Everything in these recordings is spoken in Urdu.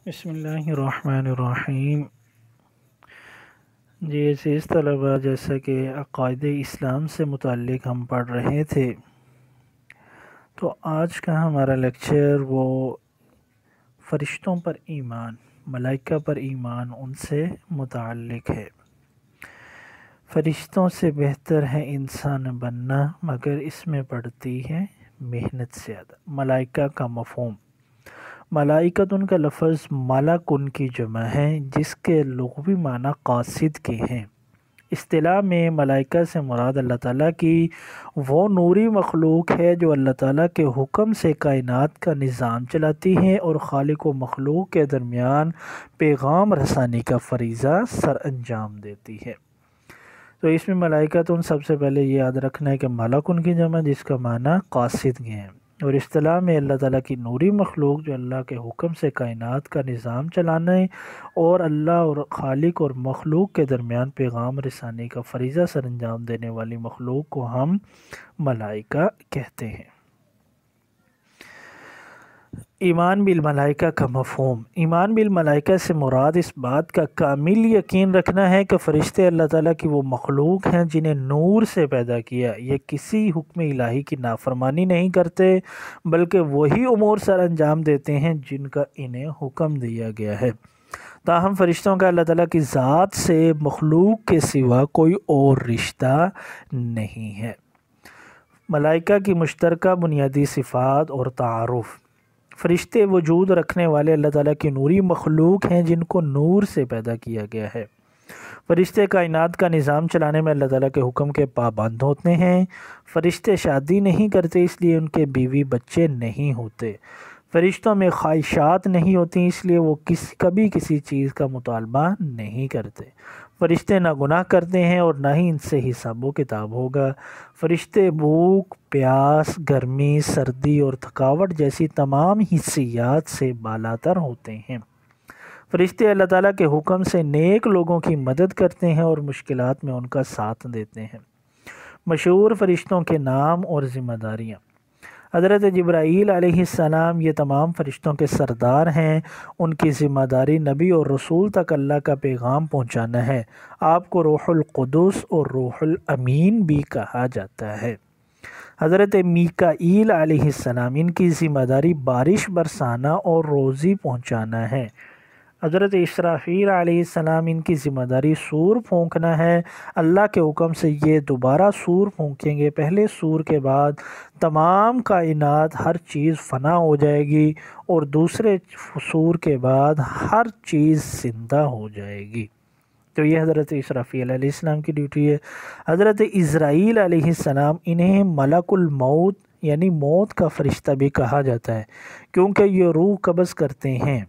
بسم اللہ الرحمن الرحیم۔ جی عزیز طلبہ، جیسا کہ عقائد اسلام سے متعلق ہم پڑھ رہے تھے، تو آج کا ہمارا لیکچر وہ فرشتوں پر ایمان، ملائکہ پر ایمان، ان سے متعلق ہے۔ فرشتوں سے بہتر ہے انسان بننا، مگر اس میں پڑتی ہے محنت زیادہ۔ ملائکہ کا مفہوم، ملائکۃ کا لفظ ملکن کی جمع ہے، جس کے لغوی معنی قاصد کے ہیں۔ اصطلاح میں ملائکہ سے مراد اللہ تعالیٰ کی وہ نوری مخلوق ہے جو اللہ تعالیٰ کے حکم سے کائنات کا نظام چلاتی ہے اور خالق و مخلوق کے درمیان پیغام رسانی کا فریضہ سر انجام دیتی ہے۔ تو اس میں ملائکۃ سب سے پہلے یہ یاد رکھنا ہے کہ ملکن کی جمع، جس کا معنی قاصد کے ہیں، اور اصطلاح میں اللہ تعالیٰ کی نوری مخلوق جو اللہ کے حکم سے کائنات کا نظام چلانے اور اللہ اور خالق اور مخلوق کے درمیان پیغام رسانی کا فریضہ سر انجام دینے والی مخلوق کو ہم ملائکہ کہتے ہیں۔ ایمان بالملائکہ کا مفہوم، ایمان بالملائکہ سے مراد اس بات کا کامل یقین رکھنا ہے کہ فرشتے اللہ تعالیٰ کی وہ مخلوق ہیں جنہیں نور سے پیدا کیا۔ یہ کسی حکم الہی کی نافرمانی نہیں کرتے، بلکہ وہی امور سر انجام دیتے ہیں جن کا انہیں حکم دیا گیا ہے۔ تاہم فرشتوں کا اللہ تعالیٰ کی ذات سے مخلوق کے سوا کوئی اور رشتہ نہیں ہے۔ ملائکہ کی مشترکہ بنیادی صفات اور تعارف، فرشتے وجود رکھنے والے اللہ تعالیٰ کی نوری مخلوق ہیں جن کو نور سے پیدا کیا گیا ہے۔ فرشتے کائنات کا نظام چلانے میں اللہ تعالیٰ کے حکم کے پابند ہوتے ہیں۔ فرشتے شادی نہیں کرتے، اس لیے ان کے بیوی بچے نہیں ہوتے۔ فرشتوں میں خواہشات نہیں ہوتی، اس لیے وہ کبھی کسی چیز کا مطالبہ نہیں کرتے۔ فرشتے نہ گناہ کرتے ہیں اور نہ ہی ان سے حساب و کتاب ہوگا۔ فرشتے بھوک، پیاس، گرمی، سردی اور تھکاوٹ جیسی تمام حسیات سے بالاتر ہوتے ہیں۔ فرشتے اللہ تعالیٰ کے حکم سے نیک لوگوں کی مدد کرتے ہیں اور مشکلات میں ان کا ساتھ دیتے ہیں۔ مشہور فرشتوں کے نام اور ذمہ داریاں، حضرت جبرائیل علیہ السلام یہ تمام فرشتوں کے سردار ہیں۔ ان کی ذمہ داری نبی اور رسول تک اللہ کا پیغام پہنچانا ہے۔ آپ کو روح القدس اور روح الامین بھی کہا جاتا ہے۔ حضرت میکائیل علیہ السلام، ان کی ذمہ داری بارش برسانا اور روزی پہنچانا ہے۔ حضرت اسرافیل علیہ السلام، ان کی ذمہ داری سور پھونکنا ہے۔ اللہ کے حکم سے یہ دوبارہ سور پھونکیں گے، پہلے سور کے بعد تمام کائنات ہر چیز فنا ہو جائے گی اور دوسرے سور کے بعد ہر چیز زندہ ہو جائے گی۔ تو یہ حضرت اسرافیل علیہ السلام کی ڈیوٹی ہے۔ حضرت عزرائیل علیہ السلام، انہیں ملک الموت یعنی موت کا فرشتہ بھی کہا جاتا ہے، کیونکہ یہ روح قبض کرتے ہیں۔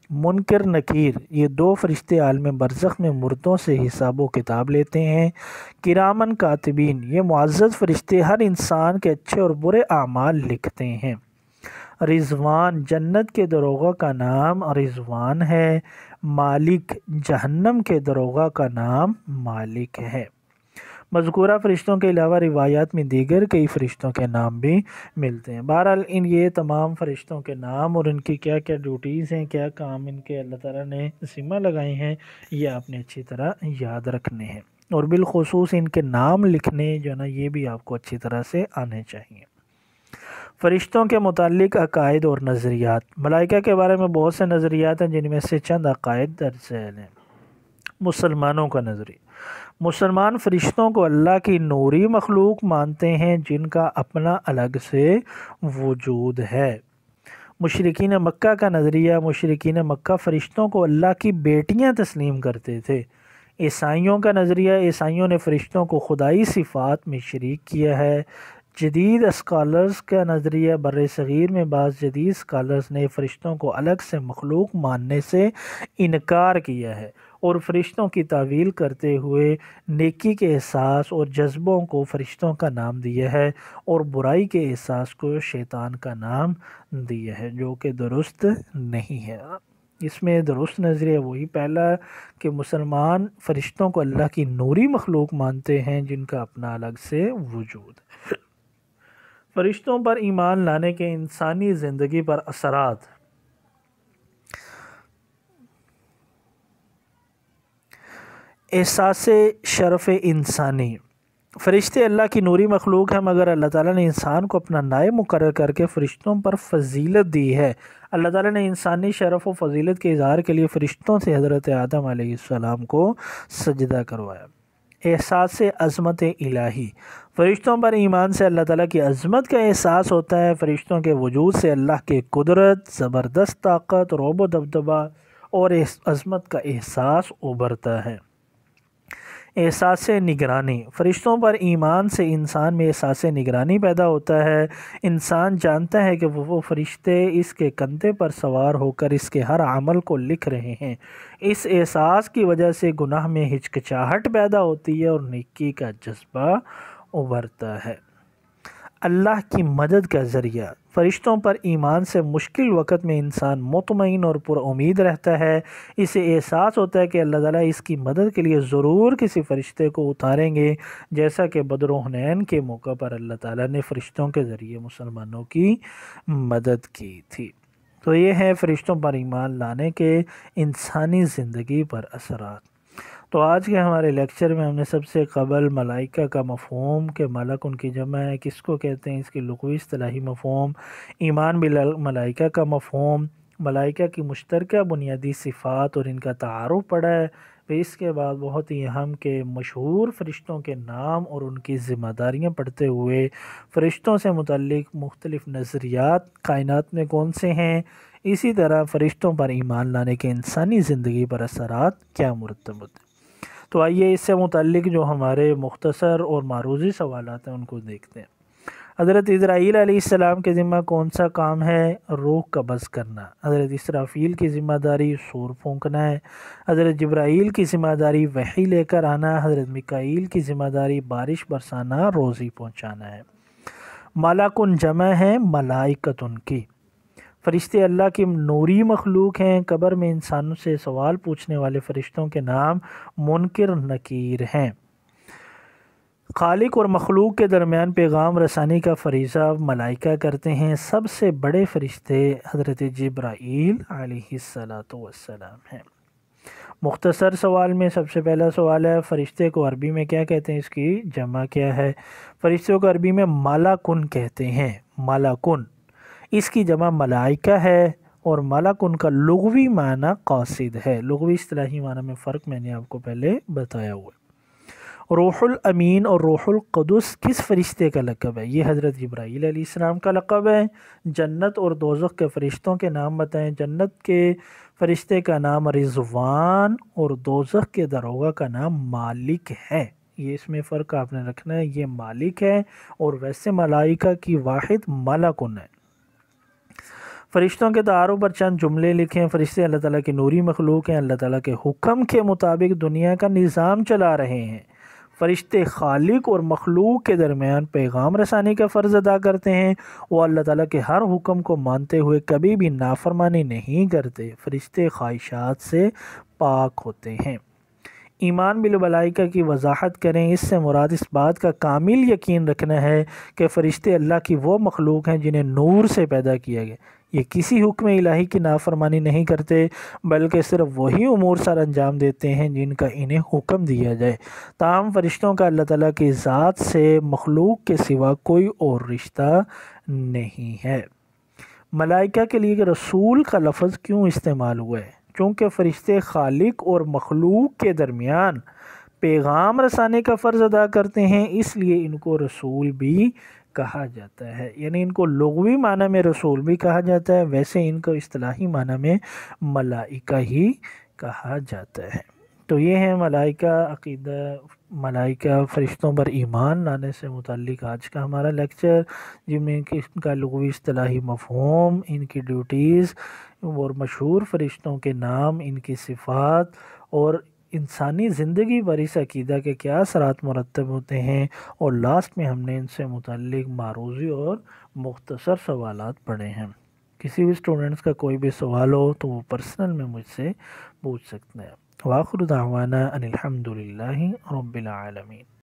منکر نکیر، یہ دو فرشتے عالم برزخ میں مردوں سے حساب و کتاب لیتے ہیں۔ کرامن کاتبین، یہ معزز فرشتے ہر انسان کے اچھے اور برے اعمال لکھتے ہیں۔ رضوان، جنت کے دروغہ کا نام رضوان ہے۔ مالک، جہنم کے دروغہ کا نام مالک ہے۔ مذکورہ فرشتوں کے علاوہ روایات میں دیگر کئی فرشتوں کے نام بھی ملتے ہیں۔ بہرحال یہ تمام فرشتوں کے نام اور ان کی کیا کیا ڈیوٹیز ہیں، کیا کام ان کے اللہ تعالیٰ نے ذمہ لگائے ہیں، یہ آپ نے اچھی طرح یاد رکھنے ہیں، اور بالخصوص ان کے نام لکھنے جو ہے نا، یہ بھی آپ کو اچھی طرح سے آنے چاہیے۔ فرشتوں کے متعلق عقائد اور نظریات، ملائکہ کے بارے میں بہت سے نظریات ہیں، جن میں سے چند عقائد درج ذیل ہیں۔ مسلمانوں کا نظریہ، مسلمان فرشتوں کو اللہ کی نوری مخلوق مانتے ہیں جن کا اپنا الگ سے وجود ہے۔ مشرکین مکہ کا نظریہ، مشرکین مکہ فرشتوں کو اللہ کی بیٹیاں تسلیم کرتے تھے۔ عیسائیوں کا نظریہ، عیسائیوں نے فرشتوں کو خدائی صفات میں شریک کیا ہے۔ جدید اسکالرز کا نظریہ، بر صغیر میں بعض جدید اسکالرز نے فرشتوں کو الگ سے مخلوق ماننے سے انکار کیا ہے اور فرشتوں کی تعویل کرتے ہوئے نیکی کے احساس اور جذبوں کو فرشتوں کا نام دیا ہے اور برائی کے احساس کو شیطان کا نام دیا ہے، جو کہ درست نہیں ہے۔ اس میں درست نظریہ وہی پہلا کہ مسلمان فرشتوں کو اللہ کی نوری مخلوق مانتے ہیں جن کا اپنا الگ سے وجود ہے۔ فرشتوں پر ایمان لانے کے انسانی زندگی پر اثرات، احساس شرف انسانی۔ فرشتے اللہ کی نوری مخلوق ہیں، مگر اللہ تعالیٰ نے انسان کو اپنا نائب مقرر کر کے فرشتوں پر فضیلت دی ہے۔ اللہ تعالیٰ نے انسانی شرف و فضیلت کے اظہار کے لیے فرشتوں سے حضرت آدم علیہ السلام کو سجدہ کروایا۔ احساس عظمت الہی۔ فرشتوں پر ایمان سے اللہ تعالیٰ کی عظمت کا احساس ہوتا ہے۔ فرشتوں کے وجود سے اللہ کے قدرت، زبردست طاقت، رعب و دبدبہ اور عظمت کا احساس ابھرتا ہے۔ احساس نگرانی۔ فرشتوں پر ایمان سے انسان میں احساس نگرانی پیدا ہوتا ہے۔ انسان جانتا ہے کہ وہ فرشتے اس کے کندھے پر سوار ہو کر اس کے ہر عمل کو لکھ رہے ہیں۔ اس احساس کی وجہ سے گناہ میں ہچکچاہٹ پیدا ہوتی ہے اور نیکی کا جذبہ ابھرتا ہے۔ اللہ کی مدد کا ذریعہ۔ فرشتوں پر ایمان سے مشکل وقت میں انسان مطمئن اور پر امید رہتا ہے۔ اسے احساس ہوتا ہے کہ اللہ تعالیٰ اس کی مدد کے لیے ضرور کسی فرشتے کو اتاریں گے، جیسا کہ بدر و حنین کے موقع پر اللہ تعالیٰ نے فرشتوں کے ذریعے مسلمانوں کی مدد کی تھی۔ تو یہ ہے فرشتوں پر ایمان لانے کے انسانی زندگی پر اثرات۔ تو آج کے ہمارے لیکچر میں ہم نے سب سے قبل ملائکہ کا مفہوم کہ ملک ان کی جمع ہے، کس کو کہتے ہیں، اس کی لغوی اصطلاحی مفہوم، ایمان بالملائکہ کا مفہوم، ملائکہ کی مشترکہ بنیادی صفات اور ان کا تعارف پڑھا ہے۔ پھر اس کے بعد بہت ہی اہم کہ مشہور فرشتوں کے نام اور ان کی ذمہ داریاں پڑھتے ہوئے فرشتوں سے متعلق مختلف نظریات کائنات میں کون سے ہیں، اسی طرح فرشتوں پر ایمان لانے کے انسانی زندگی پر اثرات کیا مرتب ہوتے ہیں۔ تو آئیے اس سے متعلق جو ہمارے مختصر اور معروضی سوالات ہیں ان کو دیکھتے ہیں۔ حضرت اسرائیل علیہ السلام کے ذمہ کون سا کام ہے؟ روح قبض کرنا۔ حضرت اسرافیل کی ذمہ داری سور پھونکنا ہے۔ حضرت جبرائیل کی ذمہ داری وحی لے کر آنا۔ حضرت میکائیل کی ذمہ داری بارش برسانا، روزی پہنچانا ہے۔ ملکن جمع ہے ملائکتن کی۔ فرشتے اللہ کی نوری مخلوق ہیں۔ قبر میں انسانوں سے سوال پوچھنے والے فرشتوں کے نام منکر نکیر ہیں۔ خالق اور مخلوق کے درمیان پیغام رسانی کا فریضہ ملائکہ کرتے ہیں۔ سب سے بڑے فرشتے حضرت جبرائیل علیہ السلام ہیں۔ مختصر سوال میں سب سے پہلا سوال ہے، فرشتے کو عربی میں کیا کہتے ہیں، اس کی جمع کیا ہے؟ فرشتوں کو عربی میں ملکن کہتے ہیں۔ ملکن، اس کی جمع ملائکہ ہے اور ملک ان کا لغوی معنی قاصد ہے۔ لغوی اصطلاحی معنی میں فرق میں نے آپ کو پہلے بتایا ہوا ہے۔ روح الامین اور روح القدس کس فرشتے کا لقب ہے؟ یہ حضرت جبرائیل علیہ السلام کا لقب ہے۔ جنت اور دوزخ کے فرشتوں کے نام بتائیں۔ جنت کے فرشتے کا نام رضوان اور دوزخ کے داروغہ کا نام مالک ہے۔ یہ اس میں فرق آپ نے رکھنا ہے، یہ مالک ہے اور ویسے ملائکہ کی واحد ملکن ہے۔ فرشتوں کے تعارف پر چند جملے لکھیں۔ فرشتے اللہ تعالیٰ کی نوری مخلوق ہیں، اللہ تعالیٰ کے حکم کے مطابق دنیا کا نظام چلا رہے ہیں۔ فرشتے خالق اور مخلوق کے درمیان پیغام رسانی کا فرض ادا کرتے ہیں۔ وہ اللہ تعالیٰ کے ہر حکم کو مانتے ہوئے کبھی بھی نافرمانی نہیں کرتے۔ فرشتے خواہشات سے پاک ہوتے ہیں۔ ایمان بالملائکہ کی وضاحت کریں۔ اس سے مراد اس بات کا کامل یقین رکھنا ہے کہ فرشتے اللہ کی وہ مخلوق ہیں جنہیں نور سے پیدا کیا گیا۔ یہ کسی حکم الہی کی نافرمانی نہیں کرتے، بلکہ صرف وہی امور سر انجام دیتے ہیں جن کا انہیں حکم دیا جائے۔ تاہم فرشتوں کا اللہ تعالیٰ کی ذات سے مخلوق کے سوا کوئی اور رشتہ نہیں ہے۔ ملائکہ کے لیے رسول کا لفظ کیوں استعمال ہوا ہے؟ چونکہ فرشتے خالق اور مخلوق کے درمیان پیغام رسانے کا فرض ادا کرتے ہیں، اس لیے ان کو رسول بھی کہا جاتا ہے۔ یعنی ان کو لغوی معنی میں رسول بھی کہا جاتا ہے، ویسے ان کو اصطلاحی معنی میں ملائکہ ہی کہا جاتا ہے۔ تو یہ ہے ملائکہ عقیدہ، ملائکہ فرشتوں پر ایمان لانے سے متعلق آج کا ہمارا لیکچر، جن میں ان کا لغوی اصطلاحی مفہوم، ان کی ڈیوٹیز اور مشہور فرشتوں کے نام، ان کی صفات اور انسانی زندگی پر اس عقیدہ کے کیا اثرات مرتب ہوتے ہیں، اور لاسٹ میں ہم نے ان سے متعلق معروضی اور مختصر سوالات پڑھے ہیں۔ کسی بھی اسٹوڈنٹس کا کوئی بھی سوال ہو تو وہ پرسنل میں مجھ سے پوچھ سکتے ہیں۔ وآخر دعوانا ان الحمد للہ رب العالمین۔